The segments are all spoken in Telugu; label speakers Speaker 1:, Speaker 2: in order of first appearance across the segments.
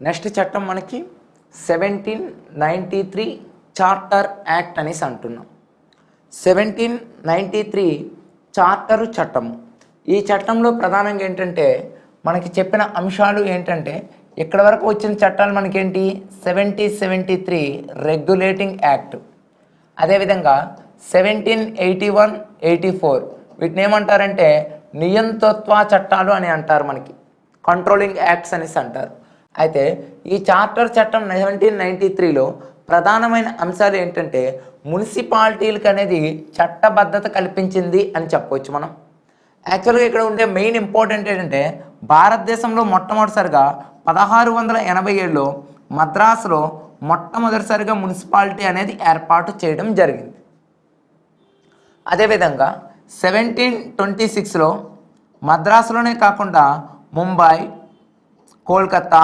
Speaker 1: నెక్స్ట్ చట్టం మనకి 1793 చార్టర్ యాక్ట్ అనేసి అంటున్నాం. 1793 చార్టరు చట్టము. ఈ చట్టంలో ప్రధానంగా ఏంటంటే మనకి చెప్పిన అంశాలు ఏంటంటే ఇక్కడ వరకు వచ్చిన చట్టాలు మనకేంటి 1773 రెగ్యులేటింగ్ యాక్ట్, అదేవిధంగా 1781, 84 వీటిని ఏమంటారంటే నియంతృత్వ చట్టాలు అని అంటారు, మనకి కంట్రోలింగ్ యాక్ట్స్ అనేసి అంటారు. అయితే ఈ చార్టర్ చట్టం 1793లో ప్రధానమైన అంశాలు ఏంటంటే మున్సిపాలిటీలకు అనేది చట్టబద్ధత కల్పించింది అని చెప్పవచ్చు మనం. యాక్చువల్గా ఇక్కడ ఉండే మెయిన్ ఇంపార్టెంట్ ఏంటంటే భారతదేశంలో మొట్టమొదటిసారిగా 1687లో మద్రాసులో మొట్టమొదటిసారిగా మున్సిపాలిటీ అనేది ఏర్పాటు చేయడం జరిగింది. అదేవిధంగా 1726లో మద్రాసులోనే కాకుండా ముంబై, కోల్కతా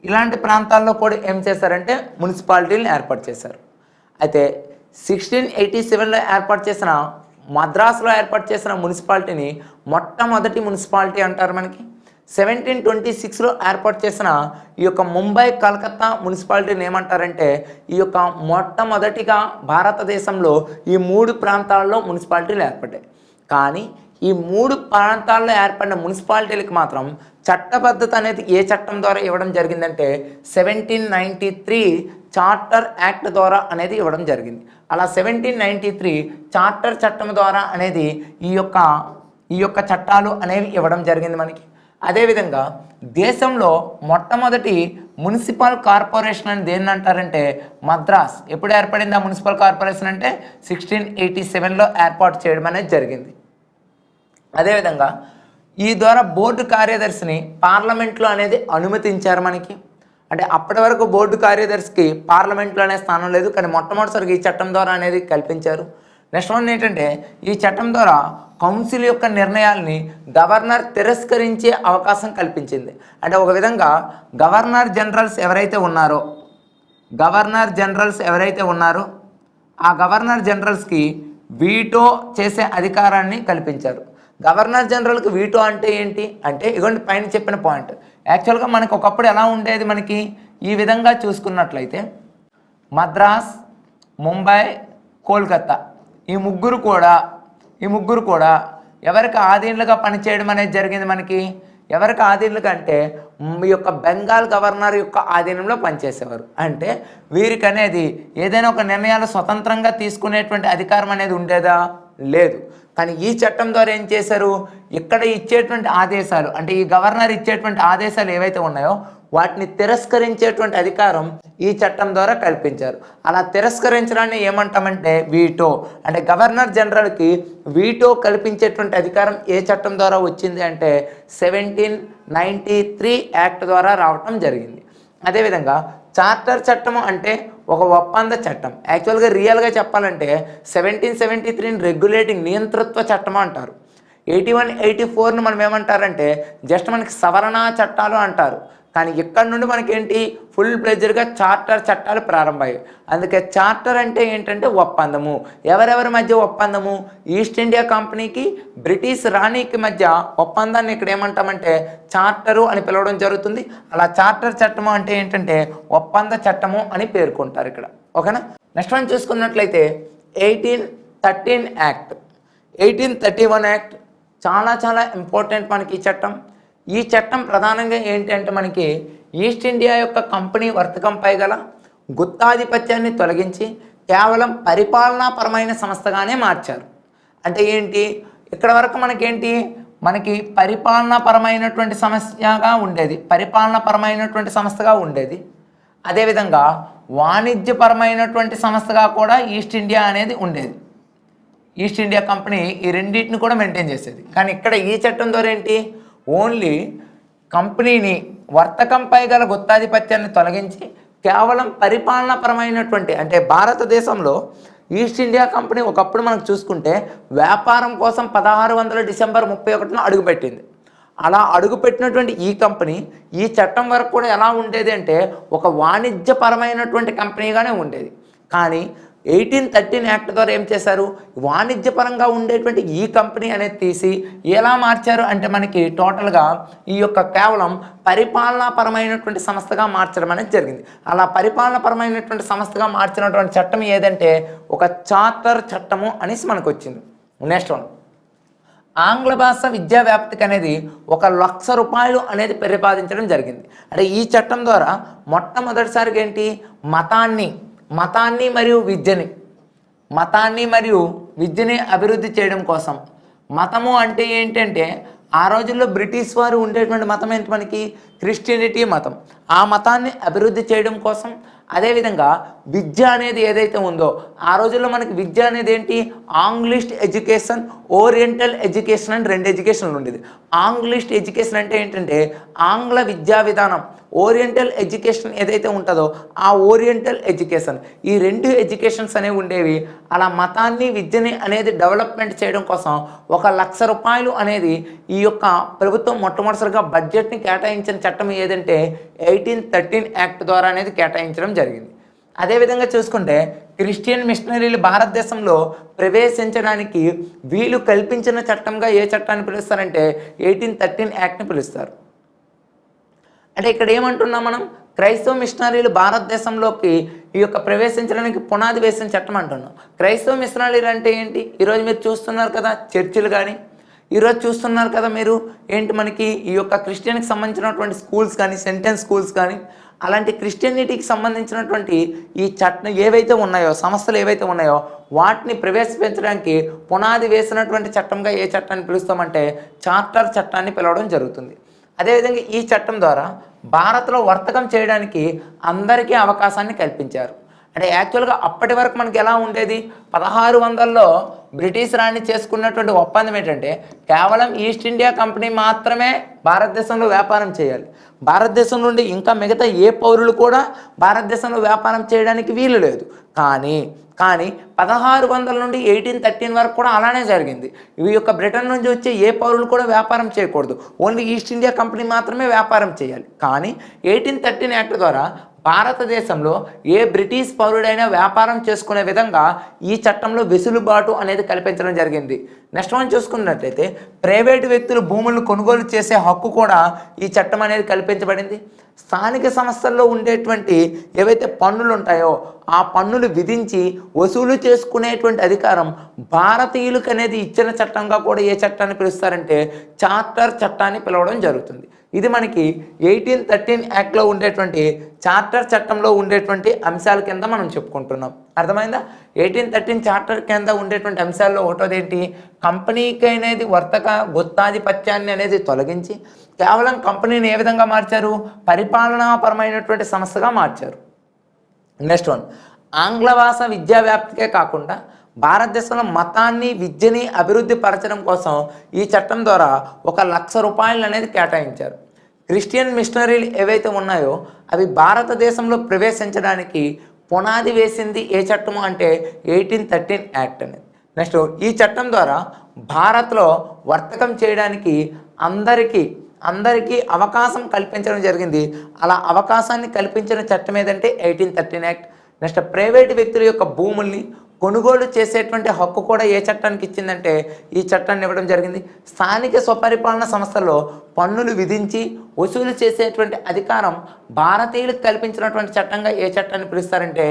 Speaker 1: ఇలాంటి ప్రాంతాల్లో కూడా ఏం చేశారంటే మున్సిపాలిటీలను ఏర్పాటు చేశారు. అయితే 1687లో ఏర్పాటు చేసిన మద్రాసులో ఏర్పాటు చేసిన మున్సిపాలిటీని మొట్టమొదటి మున్సిపాలిటీ అంటారు మనకి. 1726లో ఏర్పాటు చేసిన ఈ యొక్క ముంబై, కలకత్తా మున్సిపాలిటీని ఏమంటారంటే ఈ యొక్క మొట్టమొదటిగా భారతదేశంలో ఈ 3 ప్రాంతాల్లో మున్సిపాలిటీలు ఏర్పడ్డాయి. కానీ ఈ 3 ప్రాంతాల్లో ఏర్పడిన మున్సిపాలిటీలకు మాత్రం చట్టబద్ధత అనేది ఏ చట్టం ద్వారా ఇవ్వడం జరిగిందంటే 1793 చార్టర్ యాక్ట్ ద్వారా అనేది ఇవ్వడం జరిగింది. అలా 1793 చార్టర్ చట్టం ద్వారా అనేది ఈ యొక్క చట్టాలు అనేవి ఇవ్వడం జరిగింది మనకి. అదేవిధంగా దేశంలో మొట్టమొదటి మున్సిపల్ కార్పొరేషన్ అని దేన్ని అంటారంటే మద్రాస్. ఎప్పుడు ఏర్పడింది ఆ మున్సిపల్ కార్పొరేషన్ అంటే 1687లో ఏర్పాటు చేయడం అనేది జరిగింది. అదేవిధంగా ఈ ద్వారా బోర్డు కార్యదర్శిని పార్లమెంట్లో అనేది అనుమతించారు మనకి. అంటే అప్పటి వరకు బోర్డు కార్యదర్శికి పార్లమెంట్లో అనే స్థానం లేదు, కానీ మొట్టమొదటిసారిగా ఈ చట్టం ద్వారా అనేది కల్పించారు. నెక్స్ట్ వన్ ఏంటంటే ఈ చట్టం ద్వారా కౌన్సిల్ యొక్క నిర్ణయాల్ని గవర్నర్ తిరస్కరించే అవకాశం కల్పించింది. అంటే ఒక విధంగా గవర్నర్ జనరల్స్ ఎవరైతే ఉన్నారో ఆ గవర్నర్ జనరల్స్కి వీటో చేసే అధికారాన్ని కల్పించారు. గవర్నర్ జనరల్కి వీటో అంటే ఏంటి అంటే ఇగోండి పైన చెప్పిన పాయింట్. యాక్చువల్గా మనకు ఒకప్పుడు ఎలా ఉండేది, మనకి ఈ విధంగా చూసుకున్నట్లయితే మద్రాస్, ముంబై, కోల్కతా ఈ ముగ్గురు కూడా ఎవరికి ఆధీనులుగా పనిచేయడం అనేది జరిగింది మనకి. ఎవరికి ఆధీనులుగా అంటే ఈ యొక్క బెంగాల్ గవర్నర్ యొక్క ఆధీనంలో పనిచేసేవారు. అంటే వీరికి అనేది ఏదైనా ఒక నిర్ణయాలు స్వతంత్రంగా తీసుకునేటువంటి అధికారం అనేది ఉండేదా? లేదు. కానీ ఈ చట్టం ద్వారా ఏం చేశారు, ఇక్కడ ఇచ్చేటువంటి ఆదేశాలు అంటే ఈ గవర్నర్ ఇచ్చేటువంటి ఆదేశాలు ఏవైతే ఉన్నాయో వాటిని తిరస్కరించేటువంటి అధికారం ఈ చట్టం ద్వారా కల్పించారు. అలా తిరస్కరించడాన్ని ఏమంటామంటే వీటో. అంటే గవర్నర్ జనరల్కి వీటో కల్పించేటువంటి అధికారం ఏ చట్టం ద్వారా వచ్చింది అంటే 1793 యాక్ట్ ద్వారా రావటం జరిగింది. అదేవిధంగా చార్టర్ చట్టము అంటే ఒక ఒప్పంద చట్టం. యాక్చువల్గా రియల్గా చెప్పాలంటే 1773 రెగ్యులేటింగ్ నియంతృత్వ చట్టం అంటారు. 81, 84ను మనం ఏమంటారంటే జస్ట్ మనకి సవరణ చట్టాలు అంటారు. కానీ ఇక్కడ నుండి మనకేంటి ఫుల్ ప్లెజర్గా చార్టర్ చట్టాలు ప్రారంభమయ్యాయి. అందుకే చార్టర్ అంటే ఏంటంటే ఒప్పందము. ఎవరెవరి మధ్య ఒప్పందము? ఈస్ట్ ఇండియా కంపెనీకి బ్రిటిష్ రాణికి మధ్య ఒప్పందాన్ని ఇక్కడ ఏమంటామంటే చార్టరు అని పిలవడం జరుగుతుంది. అలా చార్టర్ చట్టము అంటే ఏంటంటే ఒప్పంద చట్టము అని పేర్కొంటారు ఇక్కడ. ఓకేనా. నెక్స్ట్ వన్ చూసుకున్నట్లయితే 1813 యాక్ట్, 1831 యాక్ట్ చాలా ఇంపార్టెంట్ మనకి ఈ చట్టం. ఈ చట్టం ప్రధానంగా ఏంటి అంటే మనకి ఈస్ట్ ఇండియా యొక్క కంపెనీ వర్తకంపై గల గుత్తాధిపత్యాన్ని తొలగించి కేవలం పరిపాలనాపరమైన సంస్థగానే మార్చారు. అంటే ఏంటి, ఇక్కడ వరకు మనకి పరిపాలనాపరమైనటువంటి సంస్థగా ఉండేది. అదేవిధంగా వాణిజ్యపరమైనటువంటి సంస్థగా కూడా ఈస్ట్ ఇండియా అనేది ఉండేది. ఈస్ట్ ఇండియా కంపెనీ ఈ రెండింటిని కూడా మెయింటైన్ చేసేది. కానీ ఇక్కడ ఈ చట్టం ద్వారా ఏంటి, ఓన్లీ కంపెనీని వర్తకంపై గల గుత్తాధిపత్యాన్ని తొలగించి కేవలం పరిపాలనాపరమైనటువంటి అంటే భారతదేశంలో ఈస్ట్ ఇండియా కంపెనీ ఒకప్పుడు మనకు చూసుకుంటే వ్యాపారం కోసం 1600 డిసెంబర్ 31న అడుగుపెట్టింది. అలా అడుగుపెట్టినటువంటి ఈ కంపెనీ ఈ చట్టం వరకు కూడా ఎలా ఉండేది అంటే ఒక వాణిజ్యపరమైనటువంటి కంపెనీగానే ఉండేది. కానీ 1813 యాక్ట్ ద్వారా ఏం చేశారు, వాణిజ్యపరంగా ఉండేటువంటి ఈ కంపెనీ అనేది తీసి ఎలా మార్చారు అంటే మనకి టోటల్గా ఈ యొక్క కేవలం పరిపాలనాపరమైనటువంటి సంస్థగా మార్చడం అనేది జరిగింది. అలా పరిపాలనాపరమైనటువంటి సంస్థగా మార్చినటువంటి చట్టం ఏదంటే ఒక చార్టర్ చట్టము అనేసి మనకు వచ్చింది. నెక్స్ట్ వన్, ఆంగ్ల భాష విద్యా వ్యాప్తికి అనేది 1,00,000 రూపాయలు అనేది ప్రతిపాదించడం జరిగింది. అంటే ఈ చట్టం ద్వారా మొట్టమొదటిసారిగా ఏంటి, మతాన్ని మరియు విద్యని అభివృద్ధి చేయడం కోసం. మతము అంటే ఏంటంటే ఆ రోజుల్లో బ్రిటిష్ వారు ఉండేటువంటి మతం ఏంటి, మనకి క్రిస్టియనిటీ మతం. ఆ మతాన్ని అభివృద్ధి చేయడం కోసం, అదేవిధంగా విద్య అనేది ఏదైతే ఉందో ఆ రోజుల్లో మనకి విద్య అనేది ఏంటి, ఆంగ్లిష్ ఎడ్యుకేషన్, ఓరియంటల్ ఎడ్యుకేషన్ అని 2 ఎడ్యుకేషన్లు ఉండేది. ఆంగ్లిష్ ఎడ్యుకేషన్ అంటే ఏంటంటే ఆంగ్ల విద్యా విధానం, ఓరియంటల్ ఎడ్యుకేషన్ ఏదైతే ఉంటుందో ఆ ఓరియంటల్ ఎడ్యుకేషన్, ఈ 2 ఎడ్యుకేషన్స్ అనేవి ఉండేవి. అలా మతాన్ని విద్యని అనేది డెవలప్మెంట్ చేయడం కోసం 1,00,000 రూపాయలు అనేది ఈ యొక్క ప్రభుత్వం మొట్టమొదటిసారిగా బడ్జెట్ని కేటాయించిన చట్టం ఏదంటే 1813 యాక్ట్ ద్వారా అనేది కేటాయించడం జరిగింది. అదేవిధంగా చూసుకుంటే క్రిస్టియన్ మిషనరీలు భారతదేశంలో ప్రవేశించడానికి వీలు కల్పించిన చట్టంగా ఏ చట్టాన్ని పిలుస్తారంటే 1813 యాక్ట్ని పిలుస్తారు. అంటే ఇక్కడ ఏమంటున్నాం మనం, క్రైస్తవ మిషనరీలు భారతదేశంలోకి ఈ యొక్క ప్రవేశించడానికి పునాది వేసిన చట్టం అంటున్నాం. క్రైస్తవ మిషనరీలు అంటే ఏంటి, ఈరోజు మీరు చూస్తున్నారు కదా చర్చిలు కానీ, ఈరోజు చూస్తున్నారు కదా మీరు ఏంటి మనకి ఈ యొక్క క్రిస్టియన్కి సంబంధించినటువంటి స్కూల్స్ కానీ, సెంటెన్స్ స్కూల్స్ కానీ, అలాంటి క్రిస్టియనిటీకి సంబంధించినటువంటి ఈ చట్టం ఏవైతే ఉన్నాయో, సంస్థలు ఏవైతే ఉన్నాయో వాటిని ప్రవేశపెంచడానికి పునాది వేసినటువంటి చట్టంగా ఏ చట్టాన్ని పిలుస్తామంటే చార్టర్ చట్టాన్ని పిలవడం జరుగుతుంది. అదేవిధంగా ఈ చట్టం ద్వారా భారత్లో వర్తకం చేయడానికి అందరికీ అవకాశాన్ని కల్పించారు. అంటే యాక్చువల్గా అప్పటి వరకు మనకి ఎలా ఉండేది, 1600లో బ్రిటిష్ రాణి చేసుకున్నటువంటి ఒప్పందం ఏంటంటే కేవలం ఈస్ట్ ఇండియా కంపెనీ మాత్రమే భారతదేశంలో వ్యాపారం చేయాలి. భారతదేశం నుండి ఇంకా మిగతా ఏ పౌరులు కూడా భారతదేశంలో వ్యాపారం చేయడానికి వీలు లేదు. కానీ 1600 నుండి 1813 వరకు కూడా అలానే జరిగింది. ఈ యొక్క బ్రిటన్ నుంచి వచ్చే ఏ పౌరులు కూడా వ్యాపారం చేయకూడదు, ఓన్లీ ఈస్ట్ ఇండియా కంపెనీ మాత్రమే వ్యాపారం చేయాలి. కానీ 1813 యాక్ట్ ద్వారా భారతదేశంలో ఏ బ్రిటిష్ పౌరుడైనా వ్యాపారం చేసుకునే విధంగా ఈ చట్టంలో వెసులుబాటు అనేది కల్పించడం జరిగింది. నెక్స్ట్ వన్ చూసుకున్నట్లయితే ప్రైవేటు వ్యక్తులు భూములను కొనుగోలు చేసే హక్కు కూడా ఈ చట్టం అనేది కల్పించబడింది. స్థానిక సంస్థల్లో ఉండేటువంటి ఏవైతే పన్నులు ఉంటాయో ఆ పన్నులు విధించి వసూలు చేసుకునేటువంటి అధికారం భారతీయులకు అనేది ఇచ్చిన చట్టంగా కూడా ఏ చట్టాన్ని పిలుస్తారంటే చార్టర్ చట్టాన్ని పిలవడం జరుగుతుంది. ఇది మనకి 1813 యాక్ట్లో ఉండేటువంటి చార్టర్ చట్టంలో ఉండేటువంటి అంశాల కింద మనం చెప్పుకుంటున్నాం. అర్థమైందా? 1813 చార్టర్ కింద ఉండేటువంటి అంశాల్లో ఒకటోది ఏంటి, కంపెనీకి అనేది వర్తక గుత్తాధిపత్యాన్ని అనేది తొలగించి కేవలం కంపెనీని ఏ విధంగా మార్చారు, పరిపాలనాపరమైనటువంటి సంస్థగా మార్చారు. నెక్స్ట్ వన్, ఆంగ్ల భాష విద్యా వ్యాప్తికే కాకుండా భారతదేశంలో మతాన్ని విద్యని అభివృద్ధి పరచడం కోసం ఈ చట్టం ద్వారా 1,00,000 రూపాయలు అనేది కేటాయించారు. క్రిస్టియన్ మిషనరీలు ఏవైతే ఉన్నాయో అవి భారతదేశంలో ప్రవేశించడానికి పునాది వేసింది ఏ చట్టము అంటే 1813 యాక్ట్ అనేది. నెక్స్ట్ ఈ చట్టం ద్వారా భారత్లో వర్తకం చేయడానికి అందరికీ అవకాశం కల్పించడం జరిగింది. అలా అవకాశాన్ని కల్పించిన చట్టం ఏదంటే 1813 యాక్ట్. నెక్స్ట్ ప్రైవేటు వ్యక్తుల యొక్క భూముల్ని కొనుగోలు చేసేటువంటి హక్కు కూడా ఏ చట్టానికి ఇచ్చిందంటే ఈ చట్టాన్ని ఇవ్వడం జరిగింది. స్థానిక స్వపరిపాలన సంస్థల్లో పన్నులు విధించి వసూలు చేసేటువంటి అధికారం భారతీయులకు కల్పించినటువంటి చట్టంగా ఏ చట్టాన్ని పిలుస్తారంటే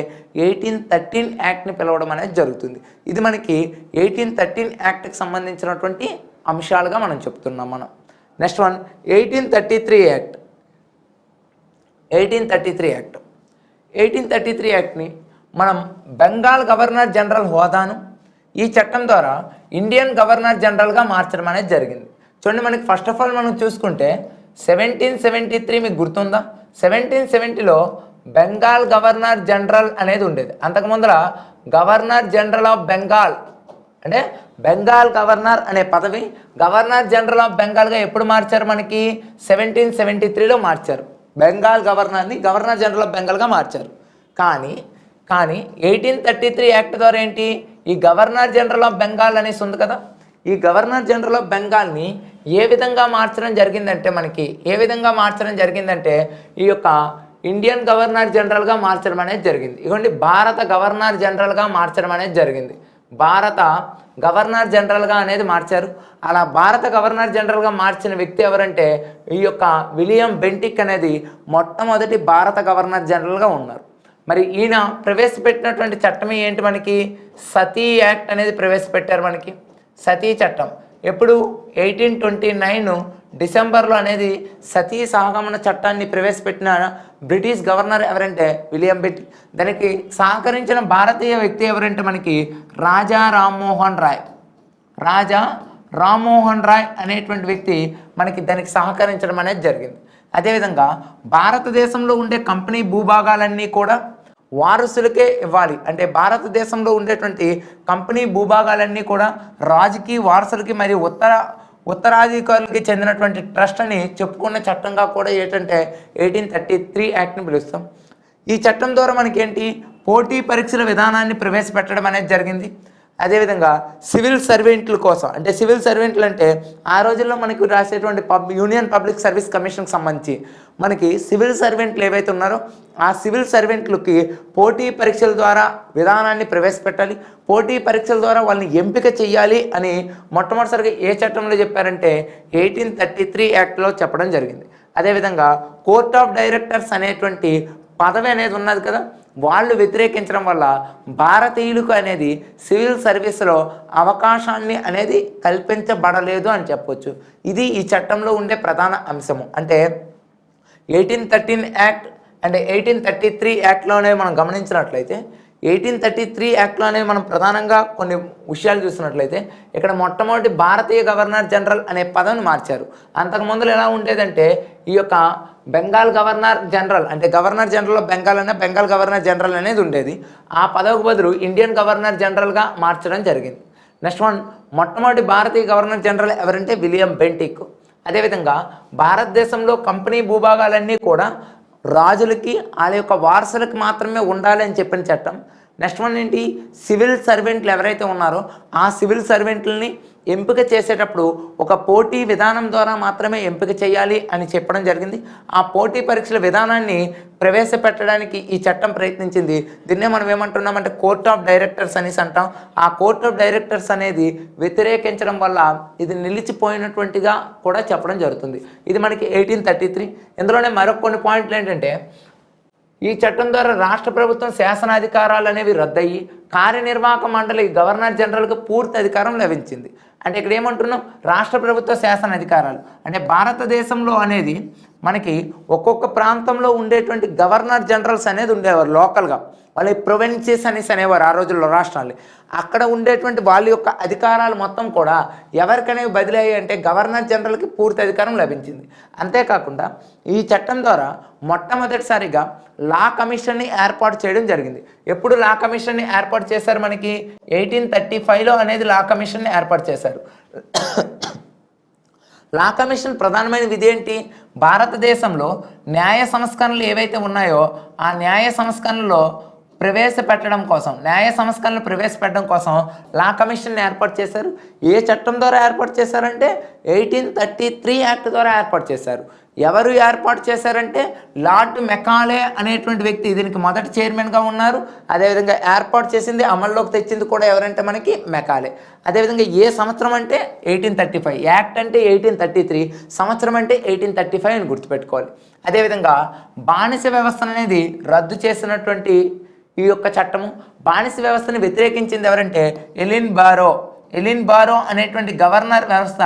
Speaker 1: 1813 యాక్ట్ని పిలవడం అనేది జరుగుతుంది. ఇది మనకి 1813 యాక్ట్కి సంబంధించినటువంటి అంశాలుగా మనం చెప్తున్నాం మనం. Next one 1833 act. 1833 యాక్ట్ని మనం బెంగాల్ గవర్నర్ జనరల్ హోదాను ఈ చట్టం ద్వారా ఇండియన్ గవర్నర్ జనరల్గా మార్చడం అనేది జరిగింది. చూడండి, మనకి ఫస్ట్ ఆఫ్ ఆల్ మనం చూసుకుంటే 1773 మీకు గుర్తుందా, 1770లో బెంగాల్ గవర్నర్ జనరల్ అనేది ఉండేది. అంతకుముందర గవర్నర్ జనరల్ ఆఫ్ బెంగాల్ అంటే బెంగాల్ గవర్నర్ అనే పదవి గవర్నర్ జనరల్ ఆఫ్ బెంగాల్గా ఎప్పుడు మార్చారు, మనకి 1773లో మార్చారు. బెంగాల్ గవర్నర్ని గవర్నర్ జనరల్ ఆఫ్ బెంగాల్గా మార్చారు. కానీ 1833 యాక్ట్ ద్వారా ఏంటి, ఈ గవర్నర్ జనరల్ ఆఫ్ బెంగాల్ అనేసి ఉంది కదా, ఈ గవర్నర్ జనరల్ ఆఫ్ బెంగాల్ని ఏ విధంగా మార్చడం జరిగిందంటే ఈ యొక్క ఇండియన్ గవర్నర్ జనరల్గా మార్చడం అనేది జరిగింది. ఇదిగోండి భారత గవర్నర్ జనరల్గా మార్చడం అనేది జరిగింది. భారత గవర్నర్ జనరల్గా అనేది మార్చారు. అలా భారత గవర్నర్ జనరల్గా మార్చిన వ్యక్తి ఎవరంటే ఈ యొక్క విలియం బెంటిక్ అనేది మొట్టమొదటి భారత గవర్నర్ జనరల్గా ఉన్నారు. మరి ఈయన ప్రవేశపెట్టినటువంటి చట్టం ఏంటి, మనకి సతీ యాక్ట్ అనేది ప్రవేశపెట్టారు. మనకి సతీ చట్టం ఎప్పుడు 1829 డిసెంబర్లో అనేది సతీ సహగమన చట్టాన్ని ప్రవేశపెట్టిన బ్రిటిష్ గవర్నర్ ఎవరంటే విలియం బెంటిక్. దానికి సహకరించిన భారతీయ వ్యక్తి ఎవరంటే మనకి రాజా రామ్మోహన్ రాయ్. రాజా రామ్మోహన్ రాయ్ అనేటువంటి వ్యక్తి మనకి దానికి సహకరించడం అనేది జరిగింది. అదేవిధంగా భారతదేశంలో ఉండే కంపెనీ భూభాగాలన్నీ కూడా వారసులకే ఇవ్వాలి. అంటే భారతదేశంలో ఉండేటువంటి కంపెనీ భూభాగాలన్నీ కూడా రాజుకి, వారసులకి మరియు ఉత్తరాధికారులకి చెందినటువంటి ట్రస్ట్ అని చెప్పుకున్న చట్టంగా కూడా ఏంటంటే 1833 యాక్ట్ని పిలుస్తాం. ఈ చట్టం ద్వారా మనకేంటి, పోటీ పరీక్షల విధానాన్ని ప్రవేశపెట్టడం అనేది జరిగింది. అదేవిధంగా సివిల్ సర్వెంట్ల కోసం, అంటే సివిల్ సర్వెంట్లు అంటే ఆ రోజుల్లో మనకు రాసేటువంటి యూనియన్ పబ్లిక్ సర్వీస్ కమిషన్కి సంబంధించి మనకి సివిల్ సర్వెంట్లు ఏవైతే ఉన్నారో ఆ సివిల్ సర్వెంట్లకి పోటీ పరీక్షల ద్వారా విధానాన్ని ప్రవేశపెట్టాలి. పోటీ పరీక్షల ద్వారా వాళ్ళని ఎంపిక చేయాలి అని మొట్టమొదటిసారిగా ఏ చట్టంలో చెప్పారంటే 1833 యాక్ట్లో చెప్పడం జరిగింది. అదేవిధంగా కోర్ట్ ఆఫ్ డైరెక్టర్స్ అనేటువంటి పదవి అనేది ఉన్నది కదా, వాళ్ళు వ్యతిరేకించడం వల్ల భారతీయులకు అనేది సివిల్ సర్వీస్లో అవకాశాన్ని అనేది కల్పించబడలేదు అని చెప్పొచ్చు. ఇది ఈ చట్టంలో ఉండే ప్రధాన అంశము. అంటే 1813 యాక్ట్ అంటే 1833 యాక్ట్లోనే మనం గమనించినట్లయితే 1833 యాక్ట్లోనే మనం ప్రధానంగా కొన్ని విషయాలు చూసినట్లయితే ఇక్కడ మొట్టమొదటి భారతీయ గవర్నర్ జనరల్ అనే పదవిని మార్చారు. అంతకుముందు ఎలా ఉండేదంటే ఈ యొక్క బెంగాల్ గవర్నర్ జనరల్, అంటే గవర్నర్ జనరల్ ఆఫ్ బెంగాల్ అనే బెంగాల్ గవర్నర్ జనరల్ అనేది ఉండేది. ఆ పదవికి బదులు ఇండియన్ గవర్నర్ జనరల్గా మార్చడం జరిగింది. నెక్స్ట్ వన్, మొట్టమొదటి భారతీయ గవర్నర్ జనరల్ ఎవరంటే విలియం బెంటిక్. అదేవిధంగా భారతదేశంలో కంపెనీ భూభాగాలన్నీ కూడా రాజులకి వాళ్ళ యొక్క వారసులకి మాత్రమే ఉండాలి అని చెప్పిన చట్టం. నెక్స్ట్ వన్ ఏంటి, సివిల్ సర్వెంట్లు ఎవరైతే ఉన్నారో ఆ సివిల్ సర్వెంట్లని ఎంపిక చేసేటప్పుడు ఒక పోటీ విధానం ద్వారా మాత్రమే ఎంపిక చేయాలి అని చెప్పడం జరిగింది. ఆ పోటీ పరీక్షల విధానాన్ని ప్రవేశపెట్టడానికి ఈ చట్టం ప్రయత్నించింది. దీన్నే మనం ఏమంటున్నామంటే కోర్ట్ ఆఫ్ డైరెక్టర్స్ అనేసి అంటాం. ఆ కోర్ట్ ఆఫ్ డైరెక్టర్స్ అనేది వ్యతిరేకించడం వల్ల ఇది నిలిచిపోయినటువంటిగా కూడా చెప్పడం జరుగుతుంది. ఇది మనకి 1833. ఇందులోనే మరొక కొన్ని పాయింట్లు ఏంటంటే ఈ చట్టం ద్వారా రాష్ట్ర ప్రభుత్వం శాసనాధికారాలు అనేవి రద్దయ్యి కార్యనిర్వాహక మండలి గవర్నర్ జనరల్కి పూర్తి అధికారం లభించింది. అంటే ఇక్కడ ఏమంటున్నాం, రాష్ట్ర ప్రభుత్వ శాసన అధికారాలు అంటే భారతదేశంలో అనేది మనకి ఒక్కొక్క ప్రాంతంలో ఉండేటువంటి గవర్నర్ జనరల్స్ అనేది ఉండేవారు లోకల్గా. వాళ్ళ ప్రొవిన్సెస్ అనేసి అనేవారు ఆ రోజుల్లో రాష్ట్రాలు. అక్కడ ఉండేటువంటి వాళ్ళ యొక్క అధికారాలు మొత్తం కూడా ఎవరికనేవి బదిలీ అయ్యాయి అంటే గవర్నర్ జనరల్కి పూర్తి అధికారం లభించింది. అంతేకాకుండా ఈ చట్టం ద్వారా మొట్టమొదటిసారిగా లా కమిషన్ని ఏర్పాటు చేయడం జరిగింది. ఎప్పుడు లా కమిషన్ని ఏర్పాటు చేశారు, మనకి 1835లో అనేది లా కమిషన్ని ఏర్పాటు చేశారు. లా కమిషన్ ప్రధానమైన విధి ఏంటి, భారతదేశంలో న్యాయ సంస్కరణలు ఏవైతే ఉన్నాయో ఆ న్యాయ సంస్కరణలో ప్రవేశపెట్టడం కోసం లా కమిషన్ ఏర్పాటు చేశారు. ఏ చట్టం ద్వారా ఏర్పాటు చేశారంటే 1833 యాక్ట్ ద్వారా ఏర్పాటు చేశారు. ఎవరు ఏర్పాటు చేశారంటే లార్డ్ మెకాలే అనేటువంటి వ్యక్తి దీనికి మొదటి చైర్మన్గా ఉన్నారు. అదేవిధంగా ఏర్పాటు చేసింది, అమల్లోకి తెచ్చింది కూడా ఎవరంటే మనకి మెకాలే. అదేవిధంగా ఏ సంవత్సరం అంటే 1835, యాక్ట్ అంటే 1833, సంవత్సరం అంటే 1835 అని గుర్తుపెట్టుకోవాలి. అదేవిధంగా బానిస వ్యవస్థ అనేది రద్దు చేసినటువంటి ఈ యొక్క చట్టము, బానిస వ్యవస్థను వ్యతిరేకించింది ఎవరంటే ఎలిన్ బారో అనేటువంటి గవర్నర్ వ్యవస్థ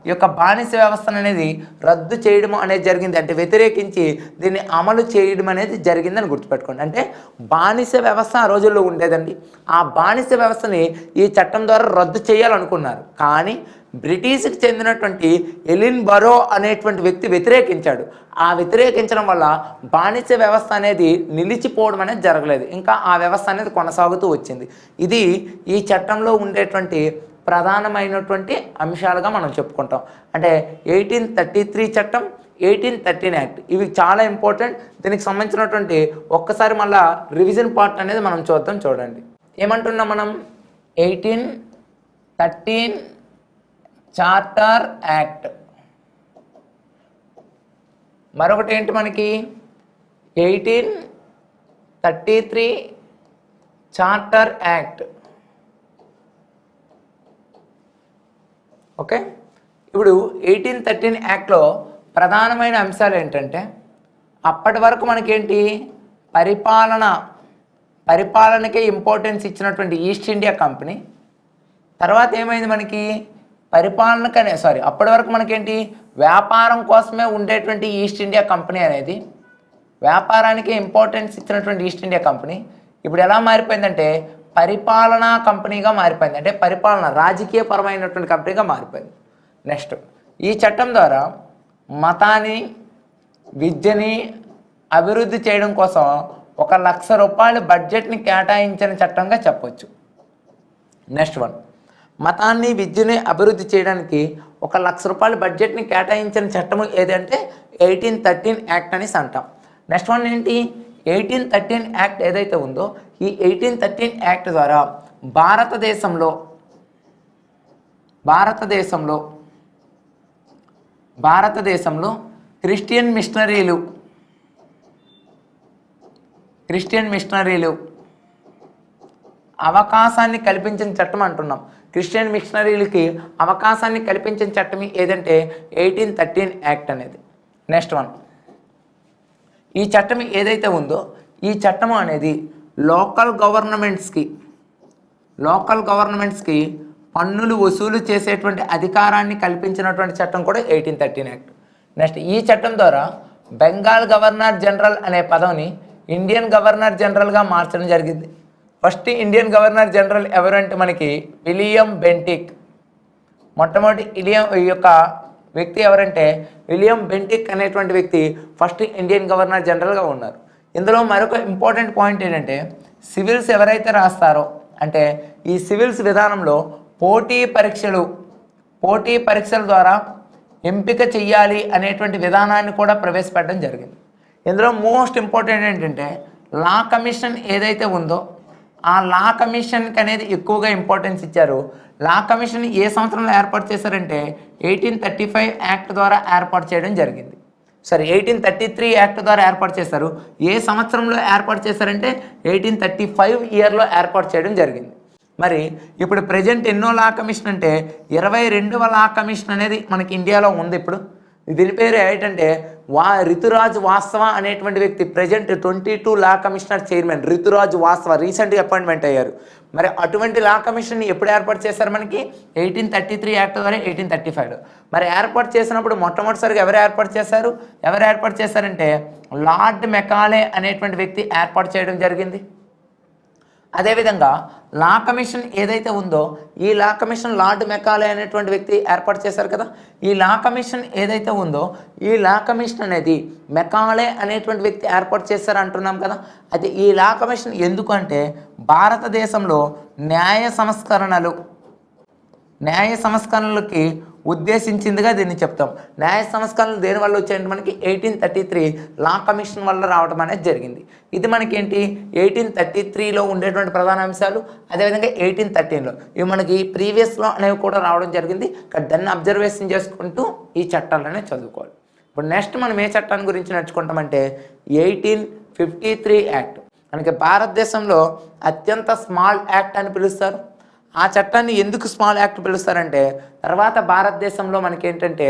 Speaker 1: ఈ యొక్క బానిస వ్యవస్థను అనేది రద్దు చేయడం అనేది జరిగింది. అంటే వ్యతిరేకించి దీన్ని అమలు చేయడం అనేది జరిగిందని గుర్తుపెట్టుకోండి. అంటే బానిస వ్యవస్థ ఆ రోజుల్లో ఉండేదండి. ఆ బానిస వ్యవస్థని ఈ చట్టం ద్వారా రద్దు చేయాలనుకున్నారు. కానీ బ్రిటిష్కి చెందినటువంటి ఎలిన్ బరో అనేటువంటి వ్యక్తి వ్యతిరేకించాడు. ఆ వ్యతిరేకించడం వల్ల బానిస వ్యవస్థ అనేది నిలిచిపోవడం అనేది జరగలేదు. ఇంకా ఆ వ్యవస్థ అనేది కొనసాగుతూ వచ్చింది. ఇది ఈ చట్టంలో ఉండేటువంటి ప్రధానమైనటువంటి అంశాలుగా మనం చెప్పుకుంటాం. అంటే 1833 చట్టం, 1813 యాక్ట్ ఇవి చాలా ఇంపార్టెంట్. దీనికి సంబంధించినటువంటి ఒక్కసారి మళ్ళా రివిజన్ పార్ట్ అనేది మనం చూడండి. ఏమంటున్నాం మనం, 1813 చార్టర్ యాక్ట్, మరొకటి ఏంటి మనకి 1833 చార్టర్ యాక్ట్. ఓకే, ఇప్పుడు 1813 యాక్ట్లో ప్రధానమైన అంశాలు ఏంటంటే అప్పటి వరకు మనకేంటి పరిపాలనకే ఇంపార్టెన్స్ ఇచ్చినటువంటి ఈస్ట్ ఇండియా కంపెనీ తర్వాత ఏమైంది మనకి అప్పటి వరకు మనకేంటి వ్యాపారం కోసమే ఉండేటువంటి ఈస్ట్ ఇండియా కంపెనీ అనేది వ్యాపారానికి ఇంపార్టెన్స్ ఇచ్చినటువంటి ఈస్ట్ ఇండియా కంపెనీ ఇప్పుడు ఎలా మారిపోయిందంటే పరిపాలనా కంపెనీగా మారిపోయింది. అంటే రాజకీయపరమైనటువంటి కంపెనీగా మారిపోయింది. నెక్స్ట్, ఈ చట్టం ద్వారా మతాన్ని విద్యని అభివృద్ధి చేయడం కోసం 1,00,000 రూపాయల బడ్జెట్ని కేటాయించిన చట్టంగా చెప్పొచ్చు. నెక్స్ట్ వన్, మతాన్ని విద్యని అభివృద్ధి చేయడానికి 1,00,000 రూపాయల బడ్జెట్ని కేటాయించిన చట్టం ఏదంటే 1813 యాక్ట్ అనేసి అంటాం. నెక్స్ట్ వన్ ఏంటి, 1813 యాక్ట్ ఏదైతే ఉందో ఈ 1813 యాక్ట్ ద్వారా భారతదేశంలో క్రిస్టియన్ మిషనరీలు అవకాశాన్ని కల్పించిన చట్టం అంటున్నాం. క్రిస్టియన్ మిషనరీలకి అవకాశాన్ని కల్పించిన చట్టం ఏదంటే 1813 యాక్ట్ అనేది. నెక్స్ట్ వన్, ఈ చట్టం ఏదైతే ఉందో ఈ చట్టం అనేది లోకల్ గవర్నమెంట్స్కి పన్నులు వసూలు చేసేటువంటి అధికారాన్ని కల్పించినటువంటి చట్టం కూడా 1813 యాక్ట్. నెక్స్ట్, ఈ చట్టం ద్వారా బెంగాల్ గవర్నర్ జనరల్ అనే పదవిని ఇండియన్ గవర్నర్ జనరల్గా మార్చడం జరిగింది. ఫస్ట్ ఇండియన్ గవర్నర్ జనరల్ ఎవరంటే మనకి విలియం బెంటిక్. మొట్టమొదటి ఈ యొక్క వ్యక్తి ఎవరంటే విలియం బెంటిక్ అనేటువంటి వ్యక్తి ఫస్ట్ ఇండియన్ గవర్నర్ జనరల్గా ఉన్నారు. ఇందులో మరొక ఇంపార్టెంట్ పాయింట్ ఏంటంటే సివిల్స్ ఎవరైతే రాస్తారో అంటే ఈ సివిల్స్ విధానంలో పోటీ పరీక్షల ద్వారా ఎంపిక చెయ్యాలి అనేటువంటి విధానాన్ని కూడా ప్రవేశపెట్టడం జరిగింది. ఇందులో మోస్ట్ ఇంపార్టెంట్ ఏంటంటే లా కమిషన్ ఏదైతే ఉందో ఆ లా కమిషన్కి అనేది ఎక్కువగా ఇంపార్టెన్స్ ఇచ్చారు. లా కమిషన్ ఏ సంవత్సరంలో ఏర్పాటు చేశారంటే 1835 యాక్ట్ ద్వారా ఏర్పాటు చేయడం జరిగింది. 1833 యాక్ట్ ద్వారా ఏర్పాటు చేశారు. ఏ సంవత్సరంలో ఏర్పాటు చేశారంటే 1835 ఇయర్లో ఏర్పాటు చేయడం జరిగింది. మరి ఇప్పుడు ప్రజెంట్ ఎన్నో లా కమిషన్ అంటే 22వ లా కమిషన్ అనేది మనకి ఇండియాలో ఉంది. ఇప్పుడు దీని పేరు ఏంటంటే రితురాజ్ వాస్తవ అనేటువంటి వ్యక్తి ప్రజెంట్ 22 లా కమిషనర్ చైర్మన్ రితురాజ్ వాస్తవ రీసెంట్గా అపాయింట్మెంట్ అయ్యారు. మరి అటువంటి లా కమిషన్ని ఎప్పుడు ఏర్పాటు చేశారు మనకి 1833 యాక్ట్ ద్వారా 1835లో. మరి ఏర్పాటు చేసినప్పుడు మొట్టమొదటిసారిగా ఎవరు ఏర్పాటు చేశారంటే లార్డ్ మెకాలే అనేటువంటి వ్యక్తి ఏర్పాటు చేయడం జరిగింది. అదేవిధంగా లా కమిషన్ ఏదైతే ఉందో ఈ లా కమిషన్ లార్డ్ మెకాలే అనేటువంటి వ్యక్తి ఏర్పాటు చేశారు కదా. ఈ లా కమిషన్ ఏదైతే ఉందో ఈ లా కమిషన్ అనేది మెకాలే అనేటువంటి వ్యక్తి ఏర్పాటు చేశారు అంటున్నాం కదా. అయితే ఈ లా కమిషన్ ఎందుకంటే భారతదేశంలో న్యాయ సంస్కరణలకి ఉద్దేశించిందిగా దీన్ని చెప్తాం. న్యాయ సంస్కరణలు దేనివల్ల వచ్చాయంటే మనకి 1833 లా కమిషన్ వల్ల రావడం అనేది జరిగింది. ఇది మనకేంటి 1833లో ఉండేటువంటి ప్రధాన అంశాలు. అదేవిధంగా 1813లో ఇవి మనకి ప్రీవియస్లో అనేవి కూడా రావడం జరిగింది. దాన్ని అబ్జర్వేషన్ చేసుకుంటూ ఈ చట్టాలనే చదువుకోవాలి. ఇప్పుడు నెక్స్ట్ మనం ఏ చట్టాన్ని గురించి నేర్చుకుంటామంటే 1853 యాక్ట్. మనకి భారతదేశంలో అత్యంత స్మాల్ యాక్ట్ అని పిలుస్తారు. ఆ చట్టాన్ని ఎందుకు స్మాల్ యాక్ట్ పిలుస్తారంటే తర్వాత భారతదేశంలో మనకేంటంటే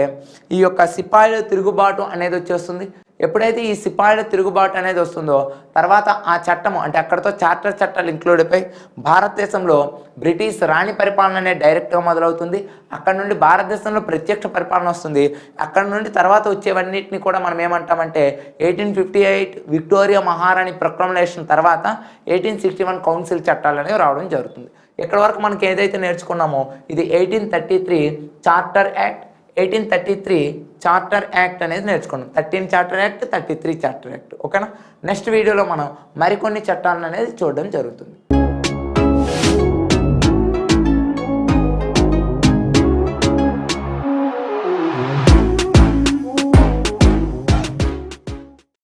Speaker 1: ఈ యొక్క సిపాయిల తిరుగుబాటు అనేది వచ్చేస్తుంది. ఎప్పుడైతే ఈ సిపాయిల తిరుగుబాటు అనేది వస్తుందో తర్వాత ఆ చట్టము అంటే అక్కడతో చార్టర్ చట్టాలు ఇంక్లూడ్ అయిపోయి భారతదేశంలో బ్రిటిష్ రాణి పరిపాలన అనేది డైరెక్ట్గా మొదలవుతుంది. అక్కడ నుండి భారతదేశంలో ప్రత్యక్ష పరిపాలన వస్తుంది. అక్కడ నుండి తర్వాత వచ్చేవన్నిటిని కూడా మనం ఏమంటామంటే 1858 విక్టోరియా మహారాణి ప్రొక్లమేషన్ తర్వాత 1861 కౌన్సిల్ చట్టాలు అనేవి రావడం జరుగుతుంది. ఇక్కడ వరకు మనకి ఏదైతే నేర్చుకున్నామో ఇది 1833 చార్టర్ యాక్ట్, 1833 చార్టర్ యాక్ట్ అనేది నేర్చుకున్నాం. 13 చార్టర్ యాక్ట్, 33 చార్టర్ యాక్ట్. ఓకేనా. నెక్స్ట్ వీడియోలో మనం మరికొన్ని చట్టాలను అనేది చూడడం జరుగుతుంది.